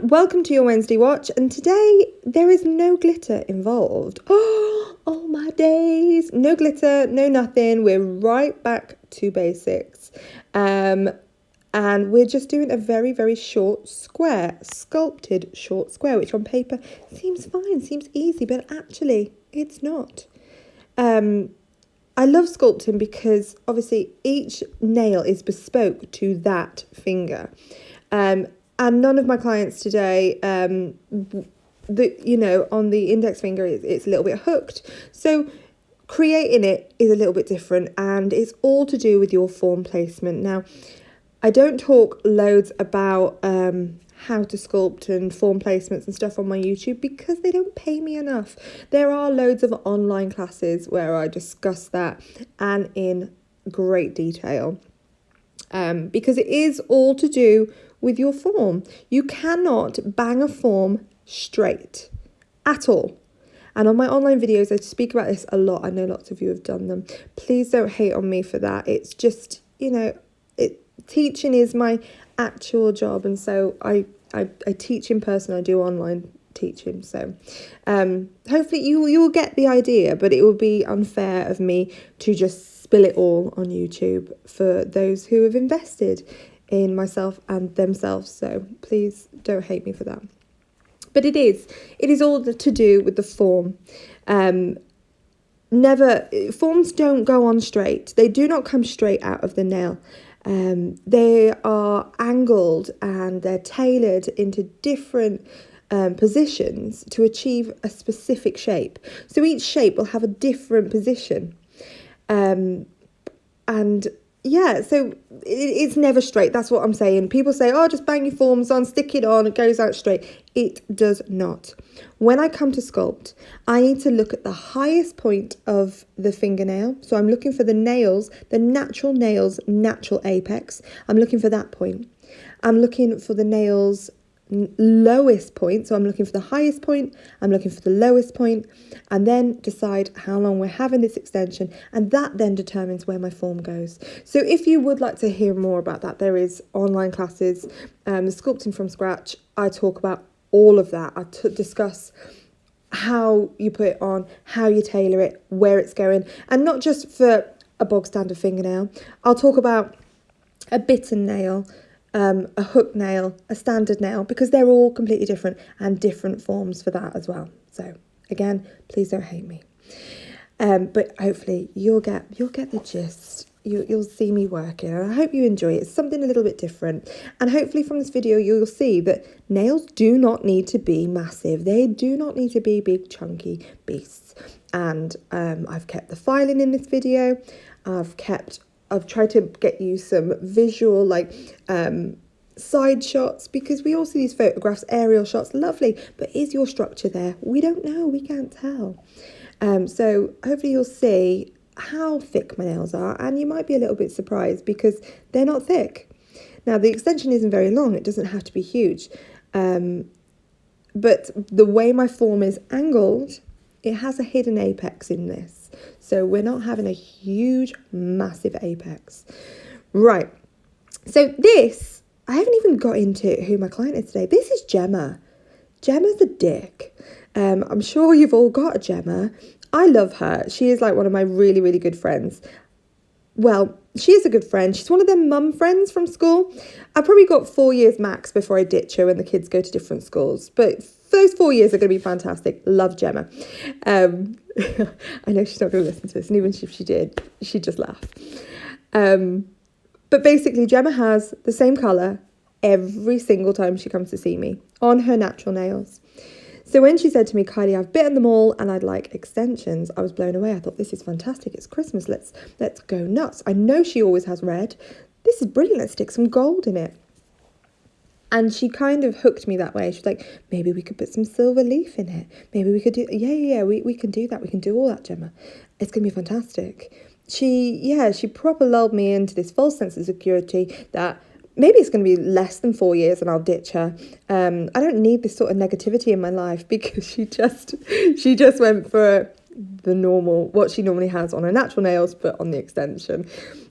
everyone, welcome to your Wednesday watch, and today there is no glitter involved. Oh my days, no glitter, no nothing. We're right back to basics, and we're just doing a very short square, sculpted short square, which on paper seems fine, seems easy, but actually it's not. I love sculpting because obviously each nail is bespoke to that finger. And none of my clients today, on the index finger, it's a little bit hooked. So creating it is a little bit different, and it's all to do with your form placement. Now, I don't talk loads about how to sculpt and form placements and stuff on my YouTube because they don't pay me enough. There are loads of online classes where I discuss that and in great detail. Because it is all to do with your form. You cannot bang a form straight at all. And on my online videos, I speak about this a lot. I know lots of you have done them. Please don't hate on me for that. It's just, teaching is my actual job. And so I teach in person. I do online teaching. So hopefully you will get the idea, but it will be unfair of me to just spill it all on YouTube for those who have invested in myself and themselves. So please don't hate me for that. But it is all to do with the form. Forms don't go on straight. They do not come straight out of the nail. They are angled and they're tailored into different positions to achieve a specific shape. So each shape will have a different position. So it's never straight. That's what I'm saying. People say, oh, just bang your forms on, stick it on, it goes out straight. It does not. When I come to sculpt, I need to look at the highest point of the fingernail. So I'm looking for the nails, the natural nails, natural apex. I'm looking for that point. I'm looking for the nails' lowest point. So I'm looking for the highest point, I'm looking for the lowest point, and then decide how long we're having this extension, and that then determines where my form goes. So if you would like to hear more about that, there is online classes, the sculpting from scratch. I talk about all of that. I discuss how you put it on, how you tailor it, where it's going, and not just for a bog standard fingernail. I'll talk about a bitten nail, a hook nail, a standard nail, because they're all completely different and different forms for that as well. So again, please don't hate me. But hopefully you'll get the gist. You'll see me working, and I hope you enjoy it. It's something a little bit different. And hopefully from this video you'll see that nails do not need to be massive. They do not need to be big chunky beasts. And I've kept the filing in this video. I've tried to get you some visual side shots, because we all see these photographs, aerial shots, lovely, but is your structure there? We don't know, we can't tell. So hopefully you'll see how thick my nails are, and you might be a little bit surprised because they're not thick. Now the extension isn't very long, it doesn't have to be huge, but the way my form is angled, it has a hidden apex in this. So we're not having a huge, massive apex. Right. So this, I haven't even got into who my client is today. This is Gemma. Gemma's a dick. I'm sure you've all got a Gemma. I love her. She is like one of my really good friends. Well, she is a good friend. She's one of them mum friends from school. I've probably got 4 years max before I ditch her when the kids go to different schools. But those 4 years are going to be fantastic. Love Gemma. I know she's not going to listen to this, and even if she did, she'd just laugh. But basically, Gemma has the same colour every single time she comes to see me on her natural nails. So when she said to me, Kylie, I've bitten them all and I'd like extensions, I was blown away. I thought, this is fantastic. It's Christmas. Let's go nuts. I know she always has red. This is brilliant. Let's stick some gold in it. And she kind of hooked me that way. She was like, maybe we could put some silver leaf in it. Maybe we could do, we can do that. We can do all that, Gemma. It's going to be fantastic. She proper lulled me into this false sense of security that maybe it's going to be less than 4 years and I'll ditch her. I don't need this sort of negativity in my life, because she just went for the normal, what she normally has on her natural nails, but on the extension.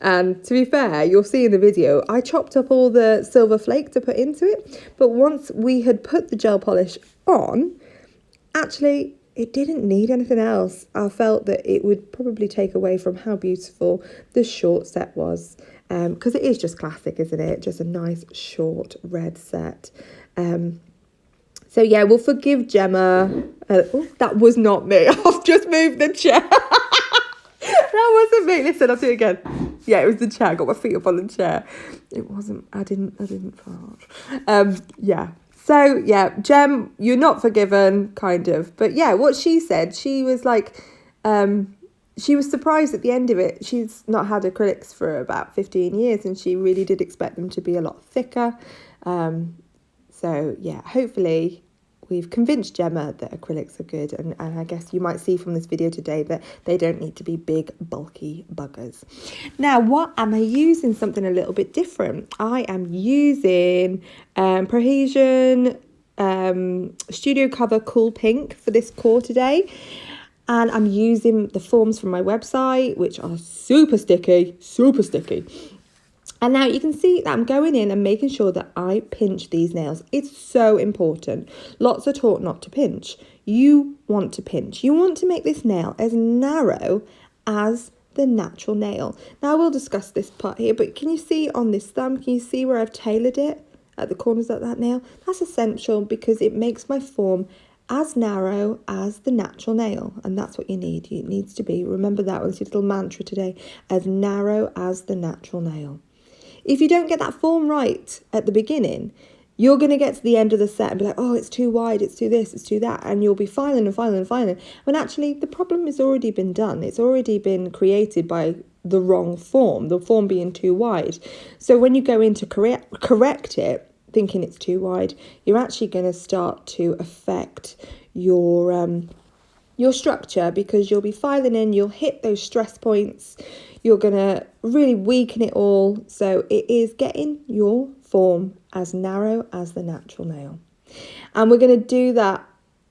And to be fair, you'll see in the video, I chopped up all the silver flake to put into it. But once we had put the gel polish on, actually, it didn't need anything else. I felt that it would probably take away from how beautiful the short set was. Because it is just classic, isn't it? Just a nice short red set. So yeah, we'll forgive Gemma. That was not me. I've just moved the chair. That wasn't me. Listen, I'll do it again. Yeah, it was the chair. I got my feet up on the chair. It wasn't. I didn't fart. Yeah. So yeah, Gem, you're not forgiven, kind of. But yeah, what she said, she was like, she was surprised at the end of it. She's not had acrylics for about 15 years, and she really did expect them to be a lot thicker. So yeah, hopefully we've convinced Gemma that acrylics are good, and I guess you might see from this video today that they don't need to be big, bulky buggers. Now, what am I using? Something a little bit different. I am using Parisian Studio Cover Cool Pink for this core today. And I'm using the forms from my website, which are super sticky, super sticky. And now you can see that I'm going in and making sure that I pinch these nails. It's so important. Lots are taught not to pinch. You want to pinch. You want to make this nail as narrow as the natural nail. Now, I will discuss this part here, but can you see on this thumb, can you see where I've tailored it at the corners of that nail? That's essential because it makes my form as narrow as the natural nail, and that's what you need. It needs to be, remember that was your little mantra today, as narrow as the natural nail. If you don't get that form right at the beginning, you're going to get to the end of the set and be like, oh, it's too wide, it's too this, it's too that, and you'll be filing and filing and filing, when actually the problem has already been done. It's already been created by the wrong form, the form being too wide. So when you go in to correct it, thinking it's too wide, you're actually going to start to affect your structure, because you'll be filing in, you'll hit those stress points, you're going to really weaken it all. So it is getting your form as narrow as the natural nail. And we're going to do that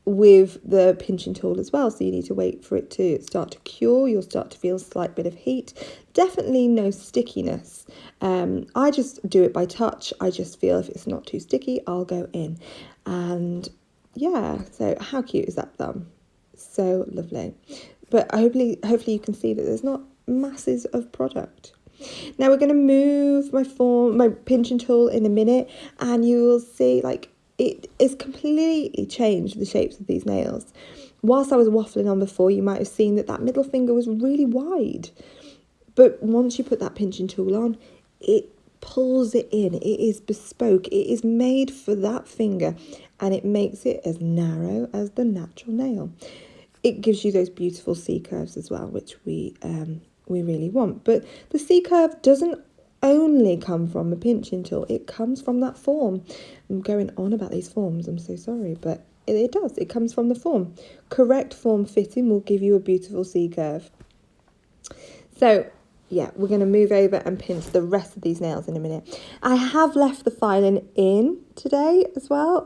with the pinching tool as well. So you need to wait for it to start to cure. You'll start to feel a slight bit of heat. Definitely no stickiness. I just do it by touch. I just feel if it's not too sticky, I'll go in. And yeah, so how cute is that thumb? So lovely. But hopefully you can see that there's not masses of product. Now we're going to move my pinching tool in a minute, and you will see like it has completely changed the shapes of these nails. Whilst I was waffling on before, you might have seen that middle finger was really wide, but once you put that pinching tool on, it pulls it in. It is bespoke. It is made for that finger, and it makes it as narrow as the natural nail. It gives you those beautiful C curves as well, which we really want. But the C curve doesn't only come from a pinching tool. It comes from that form. I'm going on about these forms. I'm so sorry, but it does. It comes from the form. Correct form fitting will give you a beautiful C curve. So yeah, we're going to move over and pinch the rest of these nails in a minute. I have left the filing in today as well.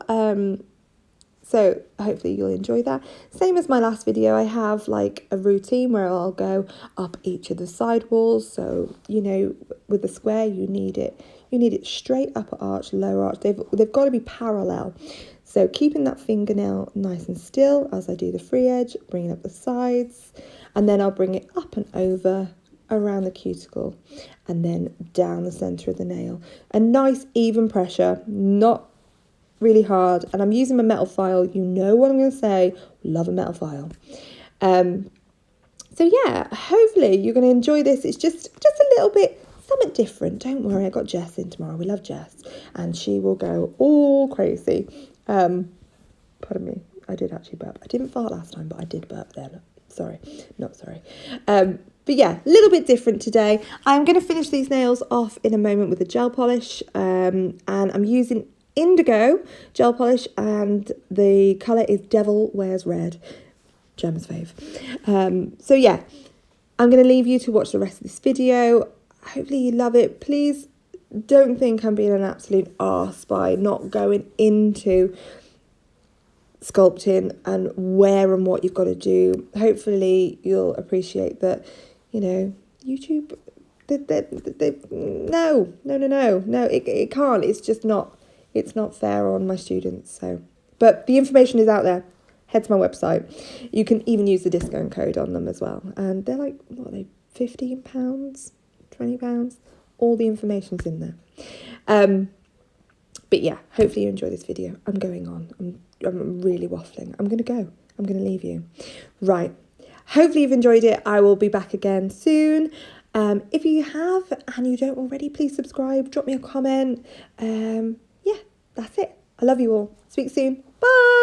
So hopefully you'll enjoy that. Same as my last video, I have like a routine where I'll go up each of the side walls. So, you know, with the square, you need it straight, upper arch, lower arch. They've got to be parallel. So keeping that fingernail nice and still as I do the free edge, bringing up the sides, and then I'll bring it up and over around the cuticle and then down the center of the nail. A nice even pressure, not really hard. And I'm using my metal file. You know what I'm going to say. Love a metal file. So yeah, hopefully you're going to enjoy this. It's just a little bit something different. Don't worry, I got Jess in tomorrow. We love Jess, and she will go all crazy. Pardon me, I did actually burp. I didn't fart last time, but I did burp then. Sorry, not sorry. But yeah, a little bit different today. I'm going to finish these nails off in a moment with a gel polish, and I'm using Indigo gel polish, and the colour is Devil Wears Red, Gemma's fave. So yeah, I'm going to leave you to watch the rest of this video. Hopefully you love it. Please don't think I'm being an absolute arse by not going into sculpting and where and what you've got to do. Hopefully you'll appreciate that, you know, YouTube No, it can't. It's just not, it's not fair on my students. So, but the information is out there. Head to my website. You can even use the discount code on them as well. And they're like, what are they, £15, £20? All the information's in there. But yeah, hopefully you enjoy this video. I'm going on. I'm really waffling. I'm going to go. I'm going to leave you. Right. Hopefully you've enjoyed it. I will be back again soon. If you have and you don't already, please subscribe. Drop me a comment. Yeah, that's it. I love you all. Speak soon. Bye.